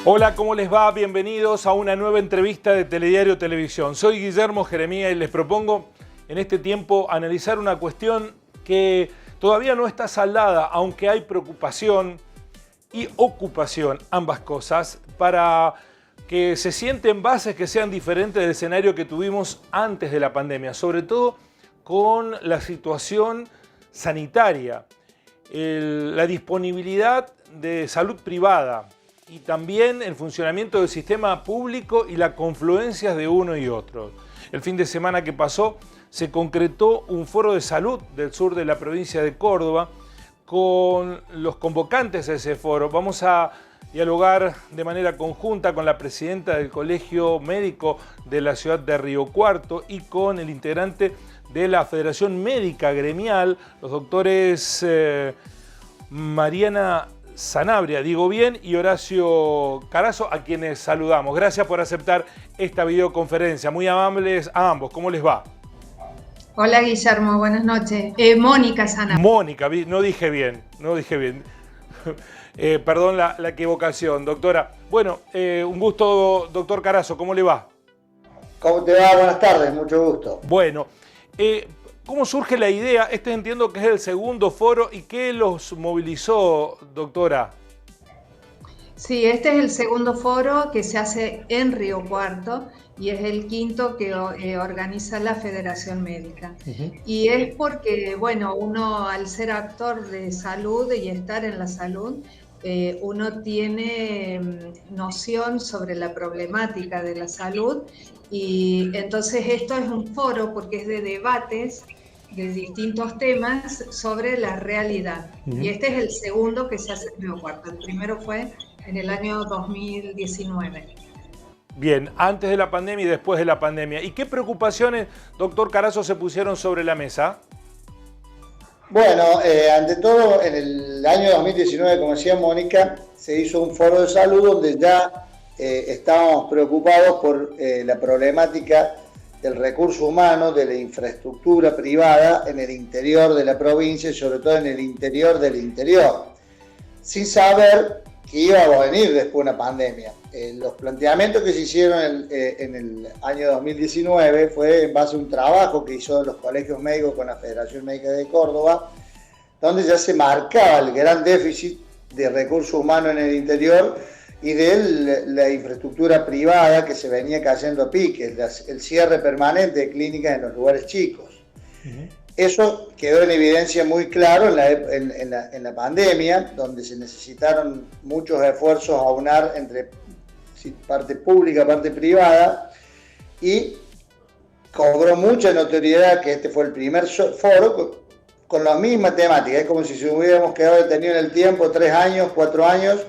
Hola, ¿cómo les va? Bienvenidos a una nueva entrevista de Telediario Televisión. Soy Guillermo Jeremía y les propongo en este tiempo analizar una cuestión que todavía no está saldada, aunque hay preocupación y ocupación, ambas cosas, para que se sienten bases que sean diferentes del escenario que tuvimos antes de la pandemia, sobre todo con la situación sanitaria, la disponibilidad de salud privada, y también el funcionamiento del sistema público y las confluencias de uno y otro. El fin de semana que pasó se concretó un foro de salud del sur de la provincia de Córdoba con los convocantes de ese foro. Vamos a dialogar de manera conjunta con la presidenta del Colegio Médico de la ciudad de Río Cuarto y con el integrante de la Federación Médica Gremial, los doctores Mariana Sanabria, digo bien, y Horacio Carazo, a quienes saludamos. Gracias por aceptar esta videoconferencia. Muy amables a ambos. ¿Cómo les va? Hola Guillermo, buenas noches. Mónica Sanabria. Mónica, no dije bien. Perdón la equivocación, doctora. Bueno, un gusto, doctor Carazo. ¿Cómo le va? ¿Cómo te va? Buenas tardes, mucho gusto. Bueno, ¿cómo surge la idea? Entiendo que es el segundo foro. ¿Y qué los movilizó, doctora? Sí, este es el segundo foro que se hace en Río Cuarto y es el quinto que organiza la Federación Médica. Y es porque, bueno, uno al ser actor de salud y estar en la salud, uno tiene noción sobre la problemática de la salud y entonces esto es un foro porque es de debates de distintos temas sobre la realidad. Y este es el segundo que se hace en Río Cuarto. El primero fue en el año 2019. Bien, antes de la pandemia y después de la pandemia. ¿Y qué preocupaciones, doctor Carazo, se pusieron sobre la mesa? Bueno, ante todo, en el año 2019, como decía Mónica, se hizo un foro de salud donde ya estábamos preocupados por la problemática del recurso humano, de la infraestructura privada en el interior de la provincia y sobre todo en el interior del interior, sin saber que iba a venir después una pandemia. Los planteamientos que se hicieron en el año 2019 fue en base a un trabajo que hizo los colegios médicos con la Federación Médica de Córdoba, donde ya se marcaba el gran déficit de recursos humanos en el interior y de la infraestructura privada que se venía cayendo a pique, el cierre permanente de clínicas en los lugares chicos. Eso quedó en evidencia muy claro en la pandemia, donde se necesitaron muchos esfuerzos a aunar entre parte pública, parte privada, y cobró mucha notoriedad que este fue el primer foro con la misma temática. Es como si se hubiéramos quedado detenidos en el tiempo 3 años, 4 años,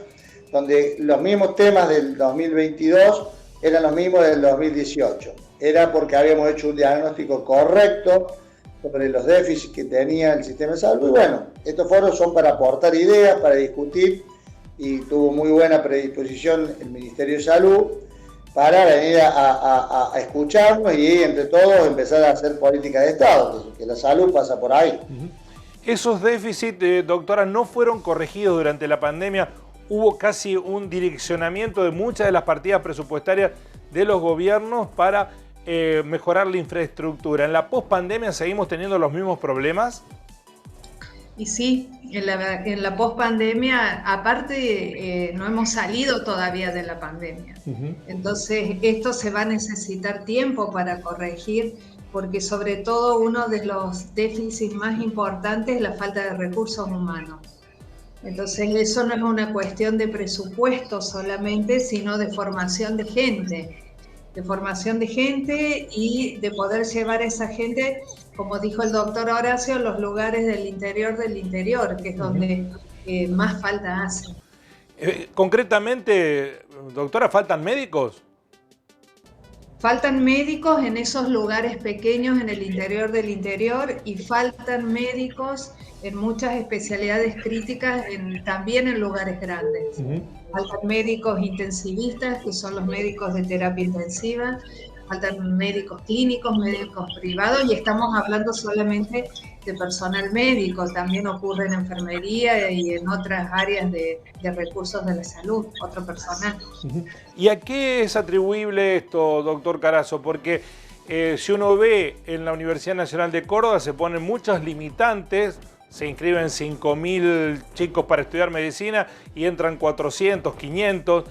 donde los mismos temas del 2022 eran los mismos del 2018. Era porque habíamos hecho un diagnóstico correcto sobre los déficits que tenía el sistema de salud. Y bueno, estos foros son para aportar ideas, para discutir, y tuvo muy buena predisposición el Ministerio de Salud para venir a escucharnos y entre todos empezar a hacer política de Estado, que la salud pasa por ahí. Esos déficits, doctora, no fueron corregidos durante la pandemia. Hubo casi un direccionamiento de muchas de las partidas presupuestarias de los gobiernos para mejorar la infraestructura. ¿En la pospandemia seguimos teniendo los mismos problemas? Y sí, en la pospandemia, aparte, no hemos salido todavía de la pandemia. Entonces, esto se va a necesitar tiempo para corregir, porque sobre todo uno de los déficits más importantes es la falta de recursos humanos. Entonces, eso no es una cuestión de presupuesto solamente, sino de formación de gente. Y de poder llevar a esa gente, como dijo el doctor Horacio, a los lugares del interior, que es donde más falta hace. Concretamente, doctora, ¿faltan médicos? Faltan médicos en esos lugares pequeños en el interior y faltan médicos en muchas especialidades críticas también en lugares grandes. Faltan médicos intensivistas, que son los médicos de terapia intensiva, faltan médicos clínicos, médicos privados, y estamos hablando solamente de personal médico. También ocurre en enfermería y en otras áreas de recursos de la salud, otro personal. ¿Y a qué es atribuible esto, doctor Carazo? Porque si uno ve en la Universidad Nacional de Córdoba se ponen muchas limitantes, se inscriben 5.000 chicos para estudiar medicina y entran 400, 500.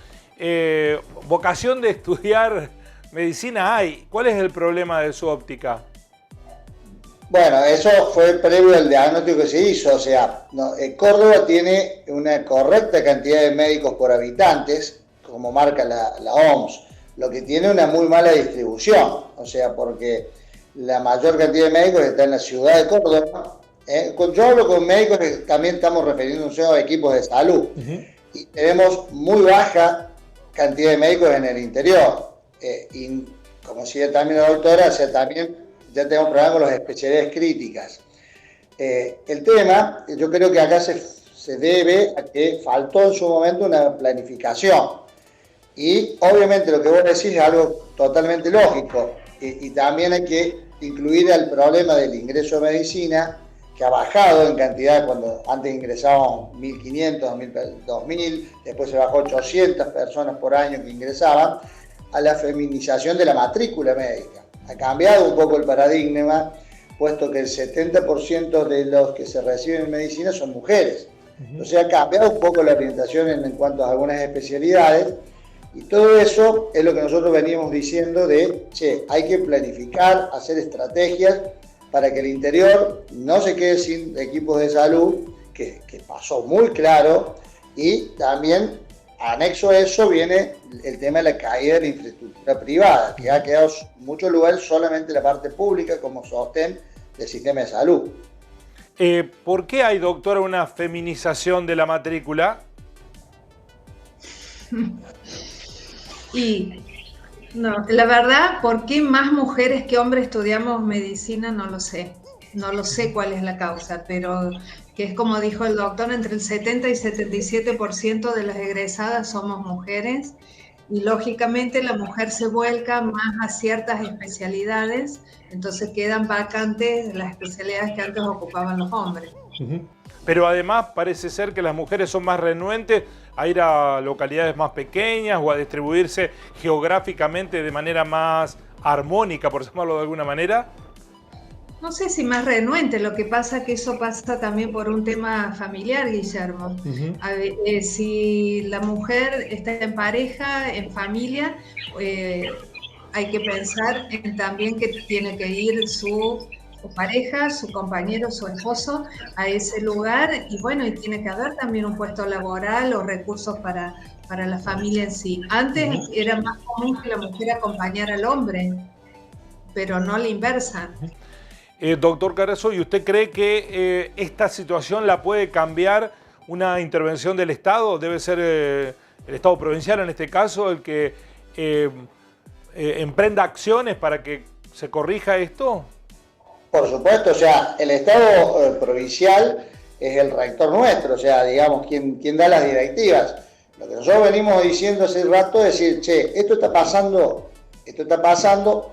Vocación de estudiar medicina hay. ¿Cuál es el problema de su óptica? Bueno, eso fue previo al diagnóstico que se hizo. O sea, Córdoba tiene una correcta cantidad de médicos por habitantes, como marca la OMS, lo que tiene una muy mala distribución. O sea, porque la mayor cantidad de médicos está en la ciudad de Córdoba. Yo hablo con médicos que también estamos refiriéndonos a equipos de salud. Y tenemos muy baja cantidad de médicos en el interior. Y como decía también la doctora, o sea, también ya tenemos problemas con las especialidades críticas. El tema, yo creo que acá se debe a que faltó en su momento una planificación. Y obviamente lo que vos decís es algo totalmente lógico. Y también hay que incluir el problema del ingreso a medicina, que ha bajado en cantidad. Cuando antes ingresábamos 1.500, 2.000, después se bajó 800 personas por año que ingresaban, a la feminización de la matrícula médica. Ha cambiado un poco el paradigma, puesto que el 70% de los que se reciben en medicina son mujeres. Entonces ha cambiado un poco la orientación en cuanto a algunas especialidades, y todo eso es lo que nosotros veníamos diciendo de, hay que planificar, hacer estrategias para que el interior no se quede sin equipos de salud, que pasó muy claro, y también anexo a eso viene el tema de la caída de la infraestructura privada, que ha quedado en muchos lugares solamente la parte pública como sostén del sistema de salud. ¿Por qué hay, doctora, una feminización de la matrícula? Y no, la verdad, ¿por qué más mujeres que hombres estudiamos medicina? No lo sé. No lo sé cuál es la causa, pero que es como dijo el doctor, entre el 70 y 77% de las egresadas somos mujeres, y lógicamente la mujer se vuelca más a ciertas especialidades, entonces quedan vacantes las especialidades que antes ocupaban los hombres. Pero además parece ser que las mujeres son más renuentes a ir a localidades más pequeñas o a distribuirse geográficamente de manera más armónica, por llamarlo de alguna manera. No sé si más renuente, lo que pasa que eso pasa también por un tema familiar, Guillermo. Si la mujer está en pareja, en familia, hay que pensar en también que tiene que ir su pareja, su compañero, su esposo a ese lugar, y bueno, y tiene que haber también un puesto laboral o recursos para la familia en sí. Antes era más común que la mujer acompañara al hombre, pero no a la inversa. Doctor Carazo, ¿y usted cree que esta situación la puede cambiar una intervención del Estado? ¿Debe ser el Estado provincial en este caso el que emprenda acciones para que se corrija esto? Por supuesto, o sea, el Estado provincial es el rector nuestro, o sea, digamos, quien da las directivas. Lo que nosotros venimos diciendo hace rato es decir, esto está pasando,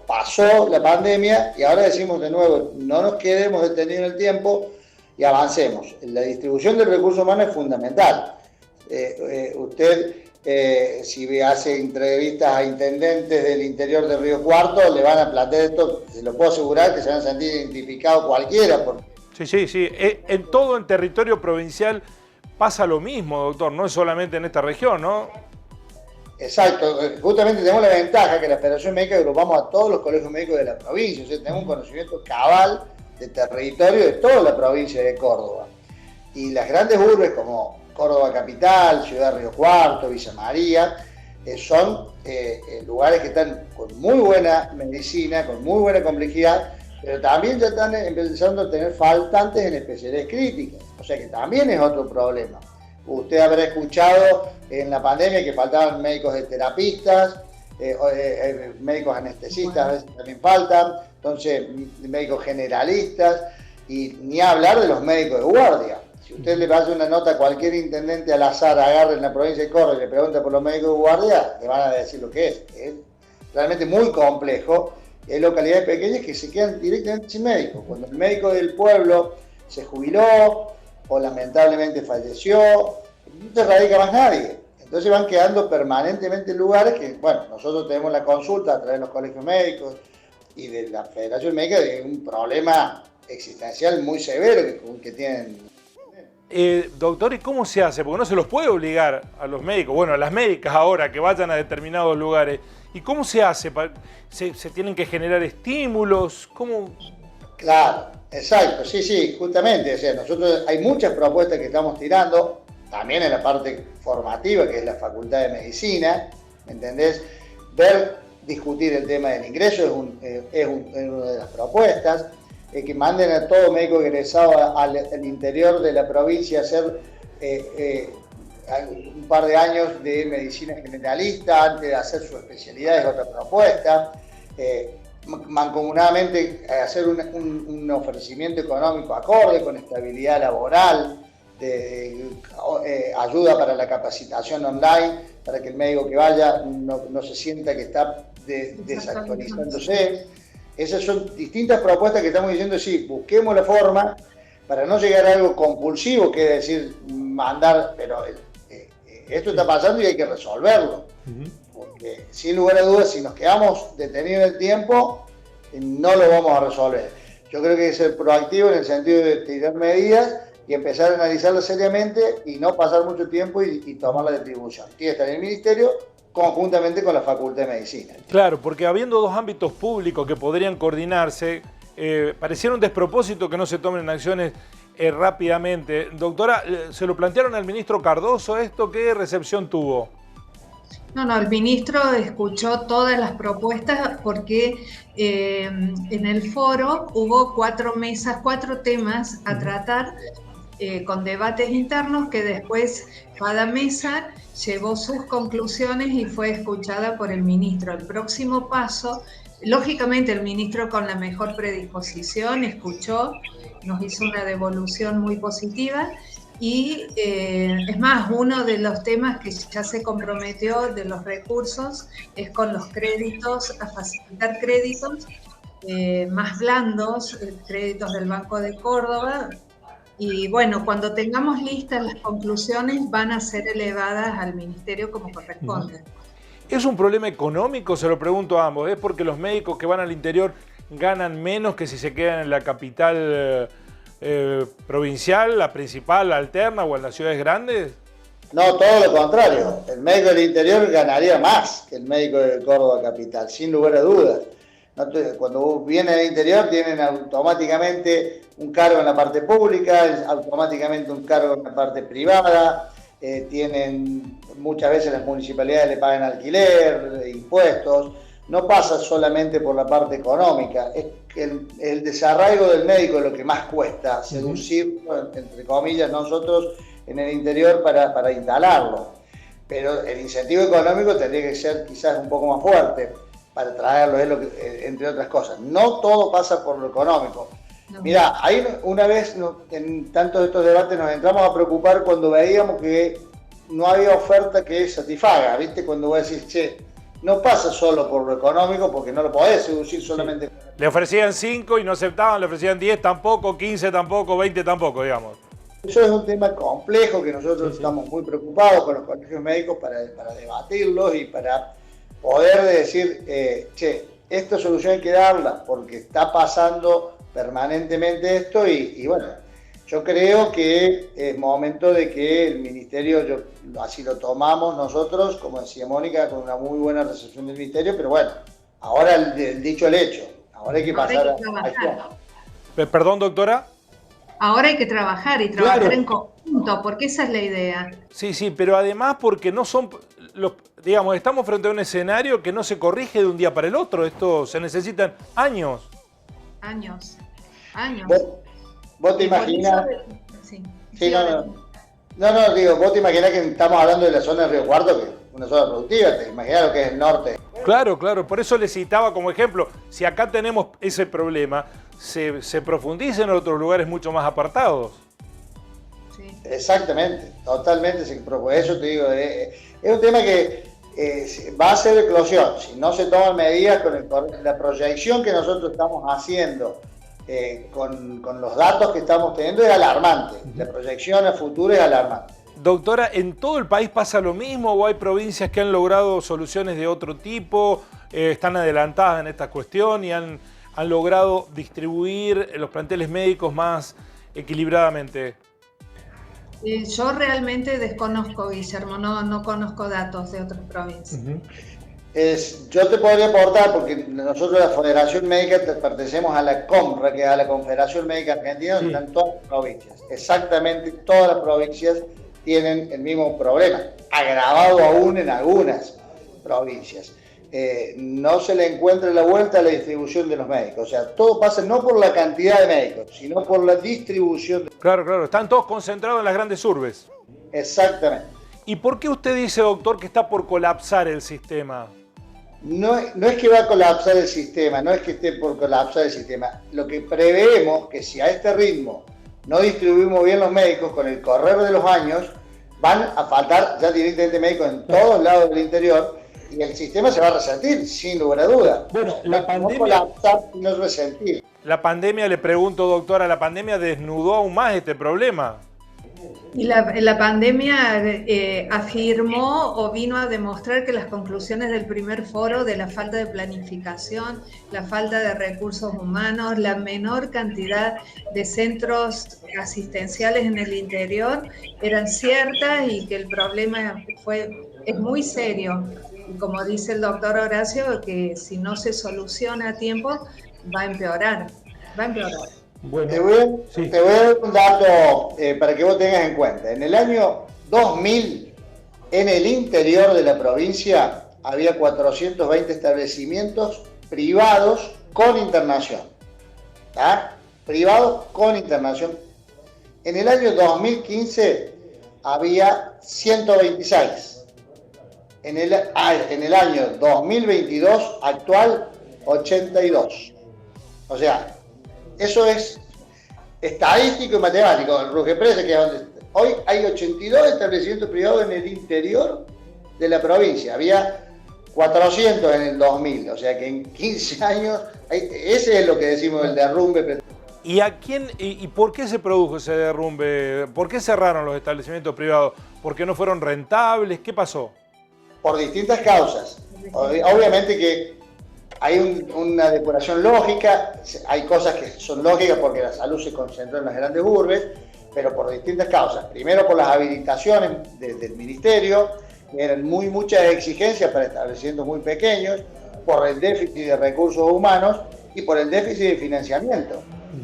pasó la pandemia y ahora decimos de nuevo, no nos quedemos detenidos en el tiempo y avancemos. La distribución del recurso humano es fundamental. Usted, si hace entrevistas a intendentes del interior de Río Cuarto, le van a plantear esto, se lo puedo asegurar que se van a sentir identificados cualquiera. Sí. En todo el territorio provincial pasa lo mismo, doctor, no es solamente en esta región, ¿no? Exacto, justamente tenemos la ventaja que la Federación Médica agrupamos a todos los colegios médicos de la provincia, o sea, tenemos un conocimiento cabal del territorio de toda la provincia de Córdoba. Y las grandes urbes como Córdoba Capital, Ciudad Río Cuarto, Villa María, son lugares que están con muy buena medicina, con muy buena complejidad, pero también ya están empezando a tener faltantes en especialidades críticas, o sea que también es otro problema. Usted habrá escuchado en la pandemia que faltaban médicos de terapistas, médicos anestesistas a veces también faltan, entonces médicos generalistas, y ni hablar de los médicos de guardia. Si usted le pasa una nota a cualquier intendente al azar, agarre en la provincia de Córdoba y le pregunta por los médicos de guardia, le van a decir lo que es realmente muy complejo. Y hay localidades pequeñas que se quedan directamente sin médico. Cuando el médico del pueblo se jubiló o lamentablemente falleció, no se radica más nadie. Entonces van quedando permanentemente en lugares que, bueno, nosotros tenemos la consulta a través de los colegios médicos y de la Federación Médica de un problema existencial muy severo que tienen. Doctor, ¿y cómo se hace? Porque no se los puede obligar a los médicos, bueno, a las médicas ahora que vayan a determinados lugares. ¿Y cómo se hace? ¿Se tienen que generar estímulos? ¿Cómo? Claro, exacto, sí, justamente. O sea, nosotros hay muchas propuestas que estamos tirando, también en la parte formativa, que es la Facultad de Medicina, ¿me entendés? Discutir el tema del ingreso es una de las propuestas. Que manden a todo médico egresado al interior de la provincia a hacer un par de años de medicina generalista antes de hacer su especialidad, es otra propuesta. Mancomunadamente hacer un ofrecimiento económico acorde, con estabilidad laboral, ayuda para la capacitación online, para que el médico que vaya no se sienta que está desactualizándose. Esas son distintas propuestas que estamos diciendo, sí, busquemos la forma para no llegar a algo compulsivo, que es decir, mandar, pero esto está pasando y hay que resolverlo. Porque sin lugar a dudas, si nos quedamos detenidos en el tiempo, no lo vamos a resolver. Yo creo que hay que ser proactivo en el sentido de tirar medidas y empezar a analizarlas seriamente y no pasar mucho tiempo y tomar la distribución. Tiene que estar en el Ministerio conjuntamente con la Facultad de Medicina. Claro, porque habiendo dos ámbitos públicos que podrían coordinarse, pareciera un despropósito que no se tomen acciones rápidamente. Doctora, ¿se lo plantearon al ministro Cardoso esto? ¿Qué recepción tuvo? No, el ministro escuchó todas las propuestas porque en el foro hubo 4 mesas, 4 temas a tratar con debates internos que después cada mesa llevó sus conclusiones y fue escuchada por el ministro. El próximo paso, lógicamente el ministro con la mejor predisposición escuchó, nos hizo una devolución muy positiva y es más, uno de los temas que ya se comprometió de los recursos es con los créditos, a facilitar créditos más blandos, créditos del Banco de Córdoba. Y bueno, cuando tengamos listas las conclusiones van a ser elevadas al ministerio como corresponde. ¿Es un problema económico? Se lo pregunto a ambos. ¿Es porque los médicos que van al interior ganan menos que si se quedan en la capital provincial, la principal, la alterna o en las ciudades grandes? No, todo lo contrario. El médico del interior ganaría más que el médico de Córdoba capital, sin lugar a dudas. Cuando vienen al interior tienen automáticamente un cargo en la parte pública, automáticamente un cargo en la parte privada, tienen muchas veces las municipalidades le pagan alquiler, impuestos. No pasa solamente por la parte económica, es que el desarraigo del médico es lo que más cuesta, seducir, entre comillas, nosotros en el interior para instalarlo. Pero el incentivo económico tendría que ser quizás un poco más fuerte para traerlo, entre otras cosas. No todo pasa por lo económico. Mirá, ahí una vez en tantos de estos debates nos entramos a preocupar cuando veíamos que no había oferta que satisfaga, ¿viste? Cuando vos decís, che, no pasa solo por lo económico, porque no lo podés seducir solamente. Sí. Le ofrecían 5 y no aceptaban, le ofrecían 10 tampoco, 15 tampoco, 20 tampoco, digamos. Eso es un tema complejo que nosotros estamos muy preocupados con los colegios médicos para debatirlos y para poder decir, che, esta solución hay que darla porque está pasando permanentemente esto y bueno, yo creo que es momento de que el ministerio, así lo tomamos nosotros, como decía Mónica, con una muy buena recepción del ministerio, pero bueno, ahora el dicho al hecho, ahora hay que pasar a acción. Perdón, doctora. Ahora hay que trabajar y trabajar en conjunto, porque esa es la idea. Sí, pero además porque no son, digamos, estamos frente a un escenario que no se corrige de un día para el otro, esto se necesitan años. Años. ¿Vos te imaginas? Sí, no, digo, vos te imaginás que estamos hablando de la zona de Río Cuarto, que es una zona productiva, te imaginás lo que es el norte. Claro, por eso le citaba como ejemplo, si acá tenemos ese problema, se profundiza en otros lugares mucho más apartados. Sí. Exactamente, totalmente, por eso te digo, es un tema que va a ser eclosión. Si no se toman medidas con la proyección que nosotros estamos haciendo, con los datos que estamos teniendo, es alarmante. La proyección a futuro es alarmante. Doctora, ¿en todo el país pasa lo mismo o hay provincias que han logrado soluciones de otro tipo, están adelantadas en esta cuestión y han logrado distribuir los planteles médicos más equilibradamente? Yo realmente desconozco, Guillermo, no conozco datos de otras provincias. Yo te podría aportar, porque nosotros la Federación Médica pertenecemos a la COMRA, que es a la Confederación Médica Argentina, donde están todas las provincias. Exactamente todas las provincias tienen el mismo problema, agravado aún en algunas provincias. No se le encuentra la vuelta a la distribución de los médicos. O sea, todo pasa no por la cantidad de médicos, sino por la distribución. Claro, están todos concentrados en las grandes urbes. Exactamente. ¿Y por qué usted dice, doctor, que está por colapsar el sistema? No es que va a colapsar el sistema, no es que esté por colapsar el sistema. Lo que preveemos que si a este ritmo no distribuimos bien los médicos, con el correr de los años van a faltar ya directamente médicos en todos lados del interior y el sistema se va a resentir, sin lugar a duda. Bueno, la pandemia... No colapsar, sino resentir. La pandemia, le pregunto, doctora, la pandemia desnudó aún más este problema. Y la pandemia afirmó o vino a demostrar que las conclusiones del primer foro de la falta de planificación, la falta de recursos humanos, la menor cantidad de centros asistenciales en el interior eran ciertas y que el problema es muy serio. Y como dice el doctor Horacio, que si no se soluciona a tiempo, va a empeorar. Bueno, te voy a dar un dato para que vos tengas en cuenta. En el año 2000, en el interior de la provincia, había 420 establecimientos privados con internación. ¿Tá? Privados con internación. En el año 2015 había 126. En el año 2022 actual, 82. O sea, eso es estadístico y matemático. El Rugepresa, que es donde hoy hay 82 establecimientos privados en el interior de la provincia. Había 400 en el 2000, o sea que en 15 años, ese es lo que decimos el derrumbe. ¿Y por qué se produjo ese derrumbe? ¿Por qué cerraron los establecimientos privados? ¿Por qué no fueron rentables? ¿Qué pasó? Por distintas causas. Obviamente que hay una depuración lógica, hay cosas que son lógicas porque la salud se concentró en las grandes urbes, pero por distintas causas. Primero por las habilitaciones del ministerio, que eran muchas exigencias para establecimientos muy pequeños, por el déficit de recursos humanos y por el déficit de financiamiento,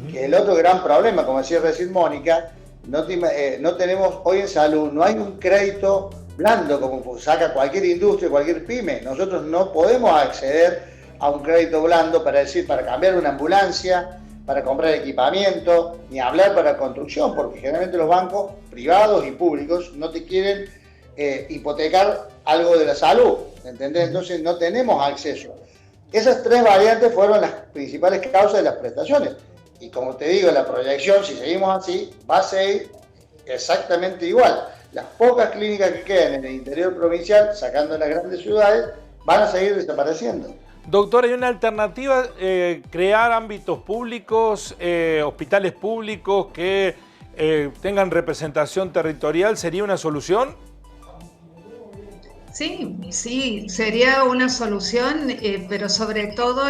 que es el otro gran problema. Como decía recién Mónica, no tenemos hoy en salud, no hay un crédito blando como saca cualquier industria, cualquier pyme. Nosotros no podemos acceder a un crédito blando para cambiar una ambulancia, para comprar equipamiento, ni hablar para construcción, porque generalmente los bancos privados y públicos no te quieren hipotecar algo de la salud, ¿entendés? Entonces no tenemos acceso. Esas tres variantes fueron las principales causas de las prestaciones. Y como te digo, la proyección, si seguimos así, va a seguir exactamente igual. Las pocas clínicas que quedan en el interior provincial, sacando las grandes ciudades, van a seguir desapareciendo. Doctor, ¿hay una alternativa? ¿Crear ámbitos públicos, hospitales públicos que tengan representación territorial sería una solución? Sí, sería una solución, pero sobre todo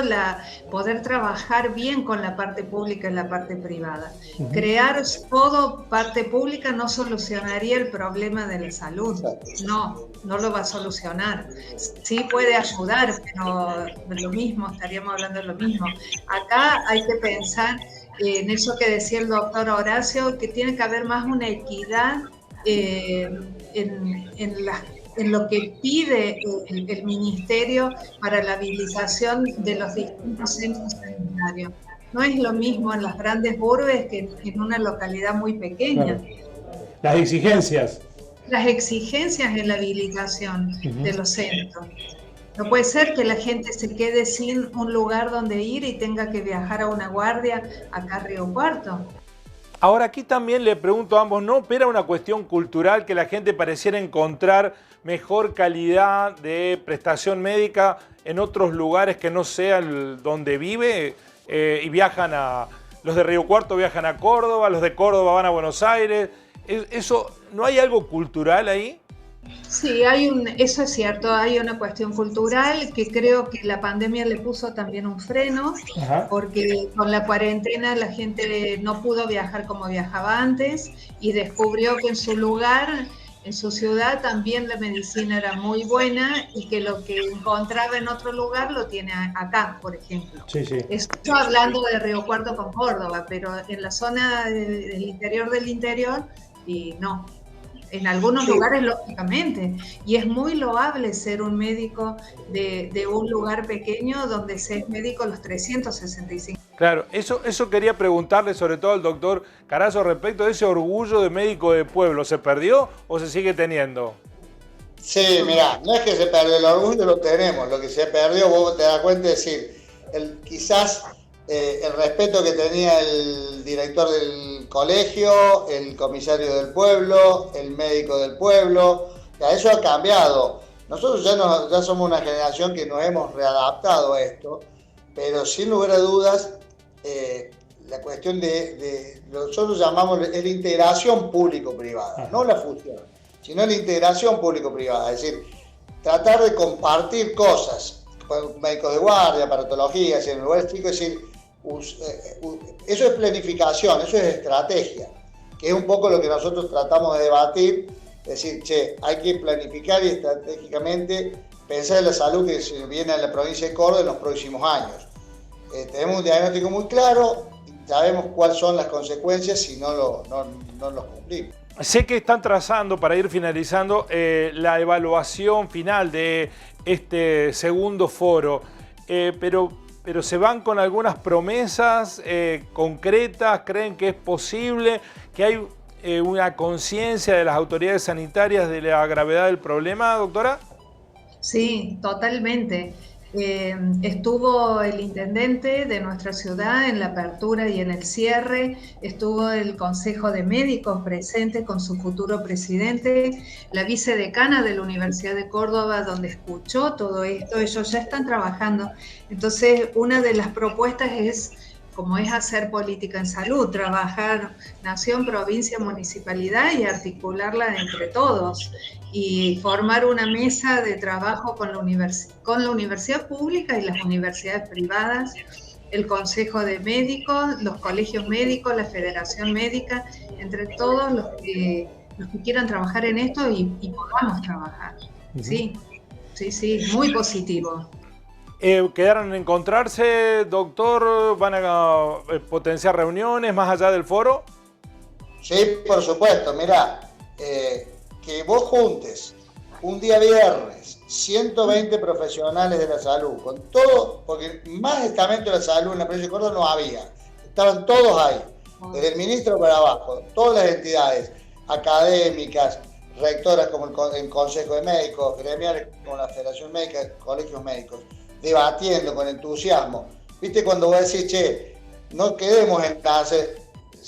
poder trabajar bien con la parte pública y la parte privada. Crear todo parte pública no solucionaría el problema de la salud, no lo va a solucionar. Sí puede ayudar, pero lo mismo, estaríamos hablando de lo mismo. Acá hay que pensar en eso que decía el doctor Horacio, que tiene que haber más una equidad en lo que pide el Ministerio para la habilitación de los distintos centros sanitarios. No es lo mismo en las grandes urbes que en una localidad muy pequeña. Claro. Las exigencias. Las exigencias en la habilitación de los centros. No puede ser que la gente se quede sin un lugar donde ir y tenga que viajar a una guardia acá a Río Cuarto. Ahora aquí también le pregunto a ambos, ¿no opera una cuestión cultural que la gente pareciera encontrar mejor calidad de prestación médica en otros lugares que no sea donde vive? Y viajan los de Río Cuarto viajan a Córdoba, los de Córdoba van a Buenos Aires. Eso, ¿no hay algo cultural ahí? Sí, eso es cierto, hay una cuestión cultural que creo que la pandemia le puso también un freno, Ajá. porque con la cuarentena la gente no pudo viajar como viajaba antes y descubrió que en su lugar, en su ciudad, también la medicina era muy buena y que lo que encontraba en otro lugar lo tiene acá, por ejemplo. Sí, sí. Estoy hablando de Río Cuarto con Córdoba, pero en la zona del interior, y no. En algunos lugares, lógicamente, y es muy loable ser un médico de un lugar pequeño donde se es médico los 365. Claro, eso quería preguntarle sobre todo al doctor Carazo respecto de ese orgullo de médico de pueblo. ¿Se perdió o se sigue teniendo? Sí, mirá, no es que se perdió el orgullo, lo tenemos. Lo que se perdió, vos te das cuenta, es decir, quizás el respeto que tenía el director del colegio, el comisario del pueblo, el médico del pueblo, ya eso ha cambiado. Nosotros ya somos una generación que nos hemos readaptado a esto, pero sin lugar a dudas, la cuestión nosotros llamamos la integración público-privada, no la fusión, sino la integración público-privada, es decir, tratar de compartir cosas, médicos de guardia, aparatología, en lugares chicos, es decir, eso es planificación, eso es estrategia, que es un poco lo que nosotros tratamos de debatir, es decir, hay que planificar y estratégicamente pensar en la salud que se viene a la provincia de Córdoba en los próximos años. Tenemos un diagnóstico muy claro, sabemos cuáles son las consecuencias si no los cumplimos. Sé que están trazando, para ir finalizando, la evaluación final de este segundo foro, pero se van con algunas promesas concretas, creen que es posible, que hay una conciencia de las autoridades sanitarias de la gravedad del problema, doctora. Sí, totalmente. Estuvo el intendente de nuestra ciudad en la apertura y en el cierre, estuvo el Consejo de Médicos presente con su futuro presidente, la vicedecana de la Universidad de Córdoba, donde escuchó todo esto. Ellos ya están trabajando. Entonces, una de las propuestas es, como es hacer política en salud, trabajar nación, provincia, municipalidad y articularla entre todos y formar una mesa de trabajo con la universidad pública y las universidades privadas, el Consejo de Médicos, los colegios médicos, la Federación Médica, entre todos los que quieran trabajar en esto y podamos trabajar. Sí, muy positivo. ¿Quedaron en encontrarse, doctor? ¿Van a potenciar reuniones más allá del foro? Sí, por supuesto. Mirá, que vos juntes un día viernes 120 profesionales de la salud, con todo, porque más estamento de la salud en la provincia de Córdoba no había. Estaban todos ahí, desde el ministro para abajo, todas las entidades académicas, rectoras como el Consejo de Médicos, gremiales como la Federación Médica, colegios médicos, debatiendo con entusiasmo. ¿Viste cuando vos decís, no quedemos en casa?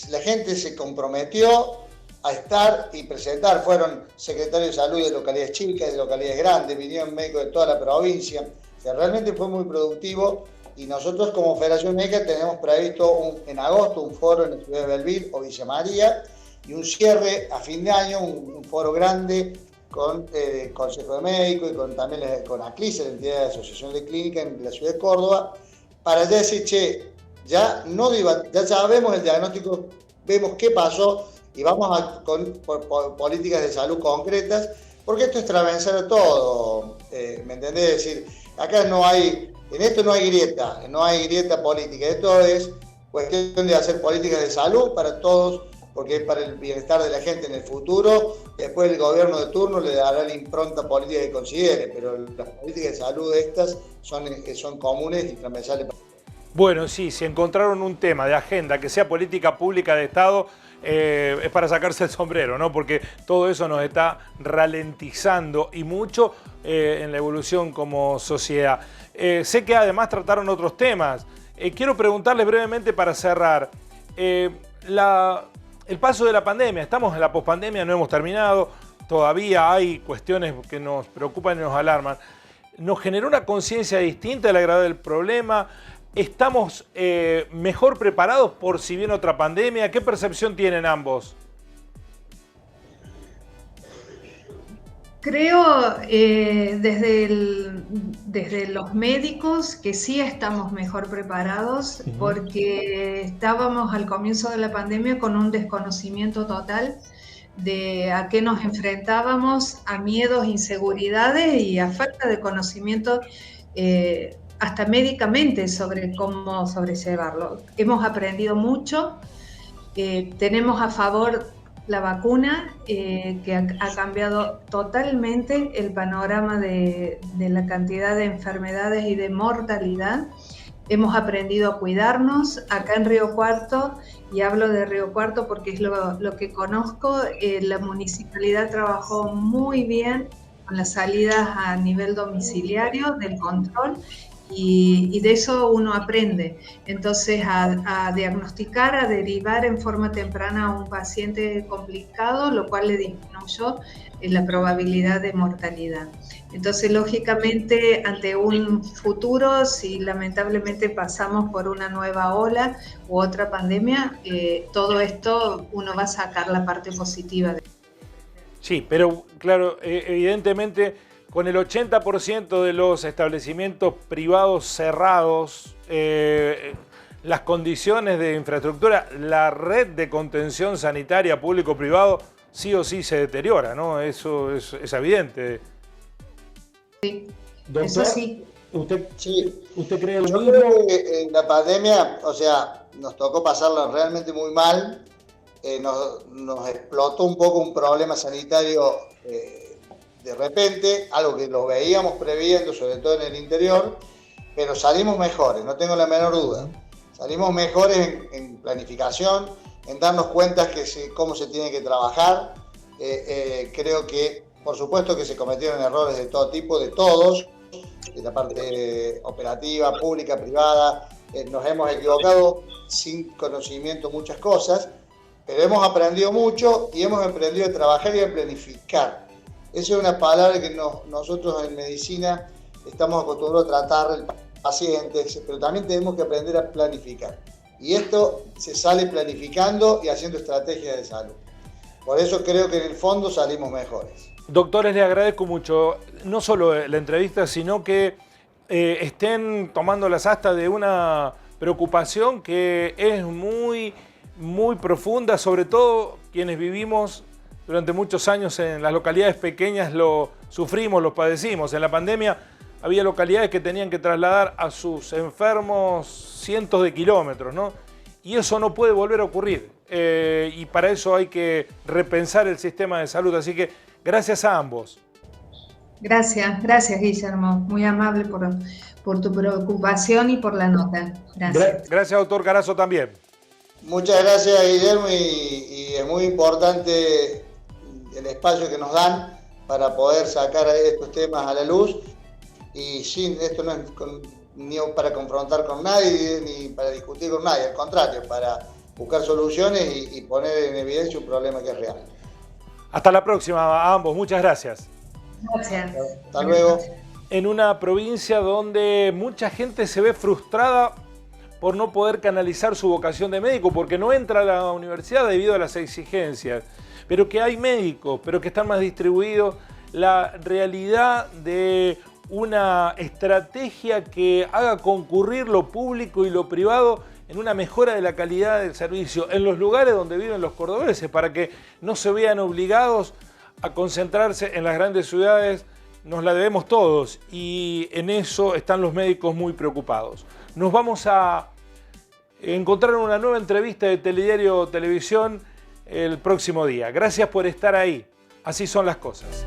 La gente se comprometió a estar y presentar, fueron secretarios de salud de localidades chicas, de localidades grandes, vinieron médicos de toda la provincia, o sea, realmente fue muy productivo y nosotros como Federación Médica tenemos previsto en agosto un foro en la ciudad de Belville o Villa María y un cierre a fin de año, un foro grande con el Consejo de Médicos y también con ACLICE, la entidad de Asociación de Clínica en la ciudad de Córdoba, para ya decir, ya sabemos el diagnóstico, vemos qué pasó y vamos con políticas de salud concretas, porque esto es transversal a todo, ¿me entendés? Es decir, acá en esto no hay grieta política, esto es cuestión de hacer políticas de salud para todos, porque es para el bienestar de la gente en el futuro. Después el gobierno de turno le dará la impronta política que considere, pero las políticas de salud estas son comunes y transversales. Bueno, sí, si encontraron un tema de agenda que sea política pública de Estado, es para sacarse el sombrero, ¿no? Porque todo eso nos está ralentizando y mucho en la evolución como sociedad. Sé que además trataron otros temas. Quiero preguntarles brevemente para cerrar. el paso de la pandemia. Estamos en la pospandemia, no hemos terminado, todavía hay cuestiones que nos preocupan y nos alarman. ¿Nos generó una conciencia distinta de la gravedad del problema? ¿Estamos mejor preparados por si viene otra pandemia? ¿Qué percepción tienen ambos? Creo desde los médicos que sí estamos mejor preparados porque estábamos al comienzo de la pandemia con un desconocimiento total de a qué nos enfrentábamos, a miedos, inseguridades y a falta de conocimiento hasta médicamente sobre cómo sobrellevarlo. Hemos aprendido mucho, tenemos a favor la vacuna que ha cambiado totalmente el panorama de la cantidad de enfermedades y de mortalidad. Hemos aprendido a cuidarnos acá en Río Cuarto, y hablo de Río Cuarto porque es lo que conozco. La municipalidad trabajó muy bien con las salidas a nivel domiciliario del control, y de eso uno aprende. Entonces, a diagnosticar, a derivar en forma temprana a un paciente complicado, lo cual le disminuyó la probabilidad de mortalidad. Entonces, lógicamente, ante un futuro, si lamentablemente pasamos por una nueva ola u otra pandemia, todo esto uno va a sacar la parte positiva. Sí, pero claro, evidentemente con el 80% de los establecimientos privados cerrados, las condiciones de infraestructura, la red de contención sanitaria público-privado sí o sí se deteriora, ¿no? Eso es evidente. Sí, Doctor, eso sí. ¿Usted cree lo Yo mismo? creo que en la pandemia, o sea, nos tocó pasarla realmente muy mal, nos explotó un poco un problema sanitario de repente, algo que lo veíamos previendo, sobre todo en el interior, pero salimos mejores, no tengo la menor duda. Salimos mejores en planificación, en darnos cuenta cómo se tiene que trabajar. Creo que, por supuesto, que se cometieron errores de todo tipo, de todos, de la parte operativa, pública, privada. Nos hemos equivocado sin conocimiento muchas cosas, pero hemos aprendido mucho y hemos aprendido a trabajar y a planificar. Esa es una palabra que nosotros en medicina estamos acostumbrados a tratar el paciente, pero también tenemos que aprender a planificar. Y esto se sale planificando y haciendo estrategias de salud. Por eso creo que en el fondo salimos mejores. Doctores, les agradezco mucho, no solo la entrevista, sino que estén tomando las astas de una preocupación que es muy, muy profunda, sobre todo quienes vivimos durante muchos años en las localidades pequeñas, lo sufrimos, lo padecimos. En la pandemia había localidades que tenían que trasladar a sus enfermos cientos de kilómetros, ¿no? Y eso no puede volver a ocurrir. Y para eso hay que repensar el sistema de salud. Así que gracias a ambos. Gracias Guillermo. Muy amable por tu preocupación y por la nota. Gracias. Gracias, doctor Carazo, también. Muchas gracias, Guillermo, y es muy importante el espacio que nos dan para poder sacar estos temas a la luz. Y sí, esto no es ni para confrontar con nadie, ni para discutir con nadie, al contrario, para buscar soluciones y poner en evidencia un problema que es real. Hasta la próxima a ambos, muchas gracias. Gracias. Hasta luego. En una provincia donde mucha gente se ve frustrada por no poder canalizar su vocación de médico, porque no entra a la universidad debido a las exigencias, pero que hay médicos, pero que están más distribuidos, la realidad de una estrategia que haga concurrir lo público y lo privado en una mejora de la calidad del servicio en los lugares donde viven los cordobeses, para que no se vean obligados a concentrarse en las grandes ciudades. Nos la debemos todos y en eso están los médicos muy preocupados. Nos vamos a encontrar una nueva entrevista de Telediario Televisión el próximo día. Gracias por estar ahí. Así son las cosas.